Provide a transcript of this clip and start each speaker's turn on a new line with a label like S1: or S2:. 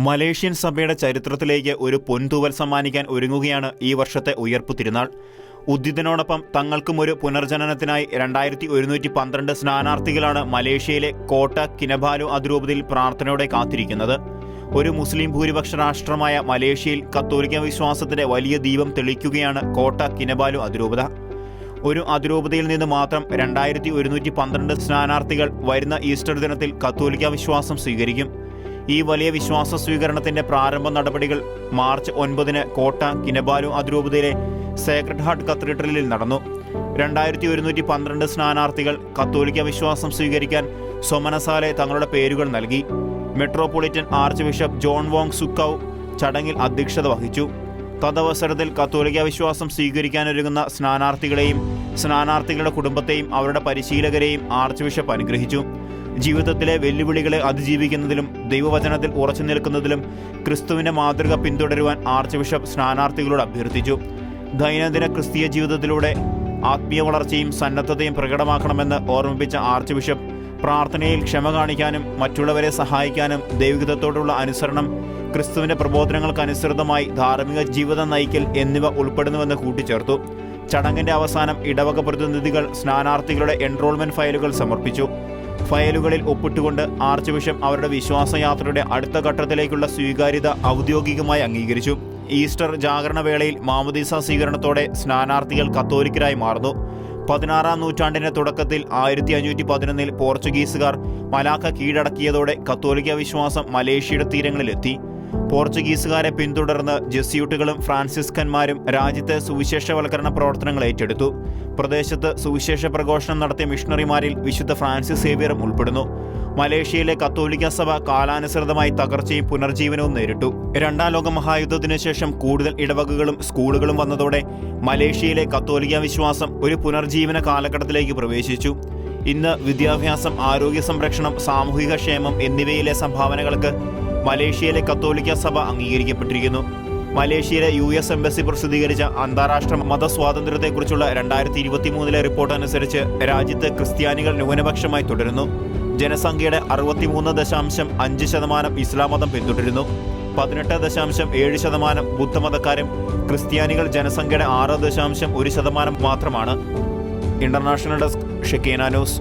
S1: Malaysian സഭയുടെ ചരിത്രത്തിലേക്ക് ഒരു പൊൻതൂവൽ സമ്മാനിക്കാൻ ഒരുങ്ങുകയാണ് ഈ വർഷത്തെ ഉയർപ്പു തിരുനാൾ. ഉദ്ധിതനോടൊപ്പം തങ്ങൾക്കും ഒരു പുനർജനനത്തിനായി 2112 സ്നാനാർത്ഥികളാണ് മലേഷ്യയിലെ കോട്ട കിനബാലു അതിരൂപതയിൽ പ്രാർത്ഥനയോടെ കാത്തിരിക്കുന്നത്. ഒരു മുസ്ലിം ഭൂരിപക്ഷ രാഷ്ട്രമായ മലേഷ്യയിൽ കത്തോലിക്ക വിശ്വാസത്തിന്റെ വലിയ ദീപം തെളിക്കുകയാണ് കോട്ട കിനബാലു അതിരൂപത. ഒരു അതിരൂപതയിൽ നിന്ന് മാത്രം 2112 സ്നാനാർത്ഥികൾ വരുന്ന ഈസ്റ്റർ ദിനത്തിൽ കത്തോലിക്ക വിശ്വാസം സ്വീകരിക്കും. ഈ വലിയ വിശ്വാസ സ്വീകരണത്തിന്റെ പ്രാരംഭ നടപടികൾ മാർച്ച് 9 കോട്ട കിനബാലു അതിരൂപതയിലെ സേക്രഡ് ഹാർട്ട് കത്തീഡ്രലിൽ നടന്നു. 2112 സ്നാനാർത്ഥികൾ കത്തോലിക്ക വിശ്വാസം സ്വീകരിക്കാൻ സൊമനസാലെ തങ്ങളുടെ പേരുകൾ നൽകി. Metropolitan archbishop John Wong Soo Kau ചടങ്ങിൽ അധ്യക്ഷത വഹിച്ചു. തദവസരത്തിൽ കത്തോലിക്ക വിശ്വാസം സ്വീകരിക്കാനൊരുങ്ങുന്ന സ്നാനാർത്ഥികളെയും സ്നാനാർത്ഥികളുടെ കുടുംബത്തെയും അവരുടെ പരിശീലകരെയും ആർച്ച് ബിഷപ്പ് അനുഗ്രഹിച്ചു. ജീവിതത്തിലെ വെല്ലുവിളികളെ അതിജീവിക്കുന്നതിലും ദൈവവചനത്തിൽ ഉറച്ചു നിൽക്കുന്നതിലും ക്രിസ്തുവിന്റെ മാതൃക പിന്തുടരുവാൻ ആർച്ച് ബിഷപ്പ് സ്നാനാർത്ഥികളോട് അഭ്യർത്ഥിച്ചു. ദൈനംദിന ക്രിസ്തീയ ജീവിതത്തിലൂടെ ആത്മീയ വളർച്ചയും സന്നദ്ധതയും പ്രകടമാക്കണമെന്ന് ഓർമ്മിപ്പിച്ച ആർച്ച് ബിഷപ്പ് പ്രാർത്ഥനയിൽ ക്ഷമ കാണിക്കാനും മറ്റുള്ളവരെ സഹായിക്കാനും ദൈവഹിതത്തോടുള്ള അനുസരണം, ക്രിസ്തുവിന്റെ പ്രബോധനങ്ങൾക്കനുസൃതമായി ധാർമ്മിക ജീവിതം നയിക്കൽ എന്നിവ ഉൾപ്പെടുന്നുവെന്ന് കൂട്ടിച്ചേർത്തു. ചടങ്ങിന്റെ അവസാനം ഇടവക പ്രതിനിധികൾ സ്നാനാർത്ഥികളുടെ എൻറോൾമെന്റ് ഫയലുകൾ സമർപ്പിച്ചു. ഫയലുകളിൽ ഒപ്പിട്ടുകൊണ്ട് ആർച്ച് ബിഷപ്പ് അവരുടെ വിശ്വാസയാത്രയുടെ അടുത്ത ഘട്ടത്തിലേക്കുള്ള സ്വീകാര്യത ഔദ്യോഗികമായി അംഗീകരിച്ചു. ഈസ്റ്റർ ജാഗരണവേളയിൽ മാമോദീസ സ്വീകരണത്തോടെ സ്നാനാർത്ഥികൾ കത്തോലിക്കരായി മാറുന്നു. 16-ാം നൂറ്റാണ്ടിന്റെ തുടക്കത്തിൽ 1511 പോർച്ചുഗീസുകാർ മലാക്ക കീഴടക്കിയതോടെ കത്തോലിക്ക വിശ്വാസം മലേഷ്യയുടെ തീരങ്ങളിലെത്തി. പോർച്ചുഗീസുകാരെ പിന്തുടർന്ന് ജെസ്യൂട്ടുകളും ഫ്രാൻസിസ്കന്മാരും രാജ്യത്തെ സുവിശേഷവൽക്കരണ പ്രവർത്തനങ്ങൾ ഏറ്റെടുത്തു. പ്രദേശത്ത് സുവിശേഷ പ്രഘോഷണം നടത്തിയ മിഷണറിമാരിൽ വിശുദ്ധ ഫ്രാൻസിസ് സേവ്യറും ഉൾപ്പെടുന്നു. മലേഷ്യയിലെ കത്തോലിക്ക സഭ കാലാനുസൃതമായി തകർച്ചയും പുനർജീവനവും നേരിട്ടു. രണ്ടാം ലോക മഹായുദ്ധത്തിനു ശേഷം കൂടുതൽ ഇടവകകളും സ്കൂളുകളും വന്നതോടെ മലേഷ്യയിലെ കത്തോലിക്ക വിശ്വാസം ഒരു പുനർജീവന കാലഘട്ടത്തിലേക്ക് പ്രവേശിച്ചു. ഇന്ന് വിദ്യാഭ്യാസം, ആരോഗ്യ സംരക്ഷണം, സാമൂഹിക ക്ഷേമം എന്നിവയിലെ സംഭാവനകൾക്ക് മലേഷ്യയിലെ കത്തോലിക്ക സഭ അംഗീകരിക്കപ്പെട്ടിരിക്കുന്നു. മലേഷ്യയിലെ US എംബസി പ്രസിദ്ധീകരിച്ച അന്താരാഷ്ട്ര മതസ്വാതന്ത്ര്യത്തെക്കുറിച്ചുള്ള 2023 റിപ്പോർട്ട് അനുസരിച്ച് രാജ്യത്ത് ക്രിസ്ത്യാനികൾ ന്യൂനപക്ഷമായി തുടരുന്നു. ജനസംഖ്യയുടെ 63.5% ഇസ്ലാം മതം പിന്തുടരുന്നു. 18.7% ബുദ്ധമതക്കാരും ക്രിസ്ത്യാനികൾ ജനസംഖ്യയുടെ 6.1% മാത്രമാണ്. International desk, Shekinah news.